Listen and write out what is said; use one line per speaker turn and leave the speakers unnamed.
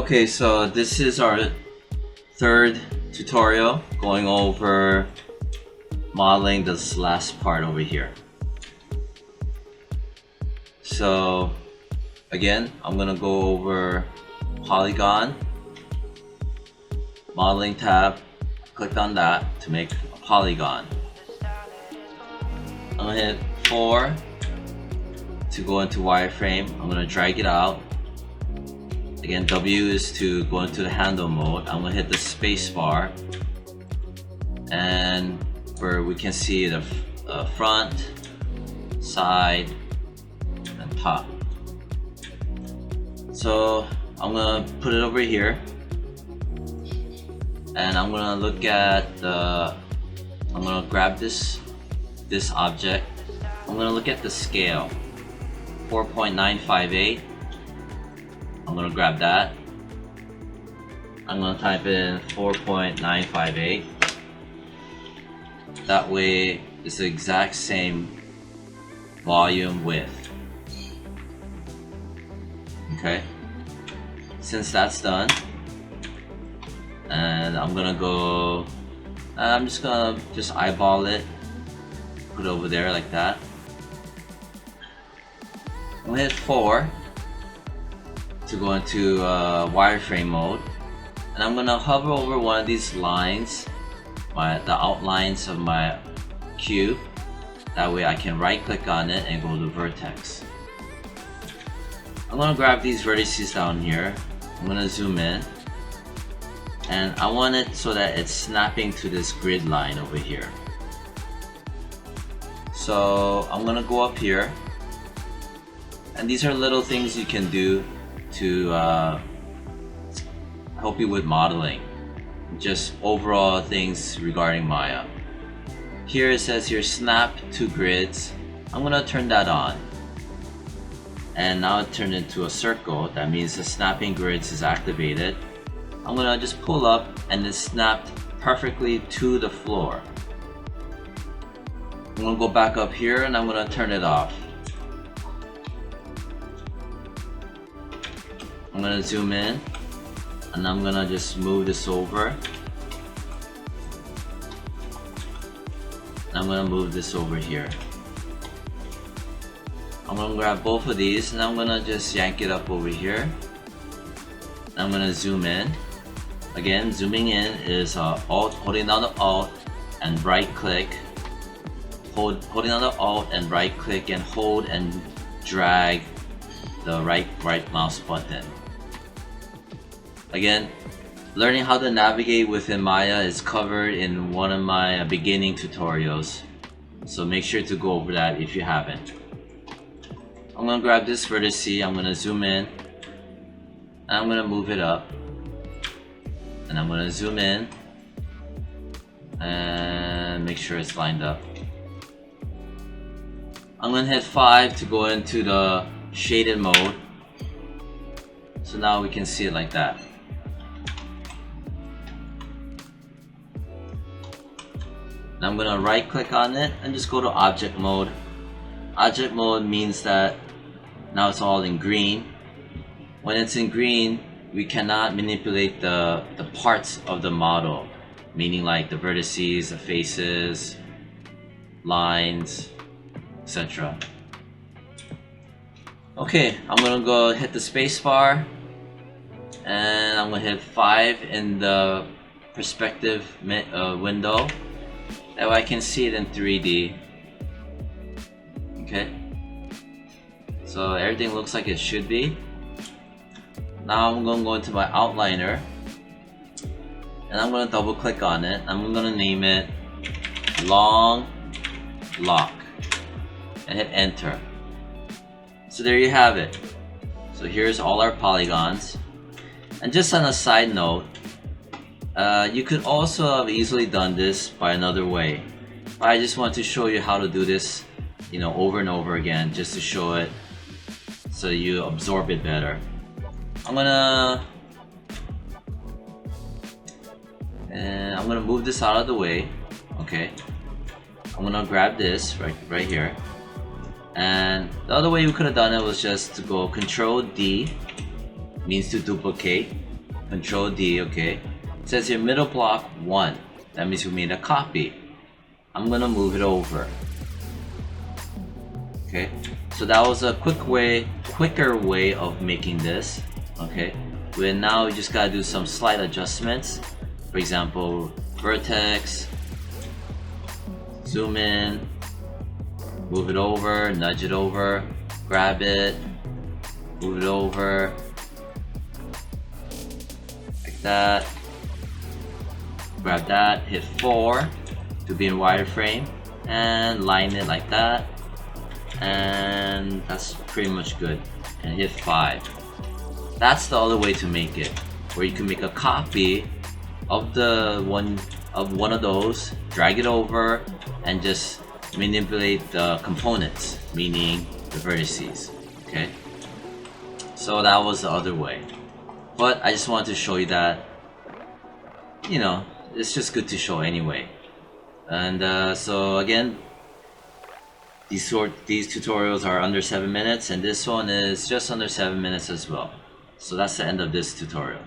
Okay, so this is our third tutorial going over modeling this last part over here. So again, I'm gonna go over polygon, modeling tab, click on that to make a polygon. I'm gonna hit 4 to go into wireframe. I'm gonna drag it out. Again, W is to go into the handle mode. I'm gonna hit the space bar, and where we can see the front, side, and top. So I'm gonna put it over here, and I'm gonna look at I'm gonna grab this object. I'm gonna look at the scale, 4.958. I'm gonna grab that. I'm gonna type in 4.958. That way it's the exact same volume width. Okay. Since that's done, and I'm just gonna eyeball it, put it over there like that. I'm gonna hit 4 to go into wireframe mode, and I'm gonna hover over one of these lines, the outlines of my cube. That way I can right click on it and go to vertex. I'm gonna grab these vertices down here. I'm gonna zoom in, and I want it so that it's snapping to this grid line over here. So I'm gonna go up here, and these are little things you can do to help you with modeling, just overall things regarding Maya. Here it says here snap to grids. I'm gonna turn that on, and now it turned into a circle. That means the snapping grids is activated. I'm gonna just pull up, and it snapped perfectly to the floor. I'm gonna go back up here, and I'm gonna turn it off. I'm gonna zoom in, and I'm gonna just move this over. And I'm gonna move this over here. I'm gonna grab both of these, and I'm gonna just yank it up over here. I'm gonna zoom in. Again, zooming in is holding down the Alt and right click. Holding down the Alt and right click, and hold and drag the right mouse button. Again, learning how to navigate within Maya is covered in one of my beginning tutorials, so make sure to go over that if you haven't. I'm gonna grab this vertex, I'm gonna zoom in, and I'm gonna move it up, and I'm gonna zoom in and make sure it's lined up. I'm gonna hit 5 to go into the shaded mode, so now we can see it like that. Now I'm gonna right click on it and just go to object mode. Object mode means that now it's all in green. When it's in green, we cannot manipulate the parts of the model, meaning like the vertices, the faces, lines, etc. Okay, I'm gonna go hit the space bar, and I'm gonna hit 5 in the perspective window. That way I can see it in 3D. Okay, so everything looks like it should be. Now I'm gonna go into my outliner, and I'm gonna double click on it. I'm gonna name it long lock and hit enter. So there you have it. So here's all our polygons. And just on a side note, you could also have easily done this by another way. But I just want to show you how to do this, over and over again, just to show it so you absorb it better. I'm gonna move this out of the way. Okay, I'm gonna grab this right here. And the other way you could have done it was just to go Control D, means to duplicate. Control D, okay. It says here middle block 1. That means we made a copy. I'm gonna move it over. Okay, so that was a quicker way of making this. Okay, now we just gotta do some slight adjustments. For example, vertex, zoom in, move it over, nudge it over, grab it, move it over, like that. Grab that, hit 4 to be in wireframe, and line it like that. And that's pretty much good. And hit 5. That's the other way to make it, where you can make a copy of one of those, drag it over, and just manipulate the components, meaning the vertices. Okay, so that was the other way, but I just wanted to show you that, you know, it's just good to show anyway. And so again, these tutorials are under 7 minutes, and this one is just under 7 minutes as well. So that's the end of this tutorial.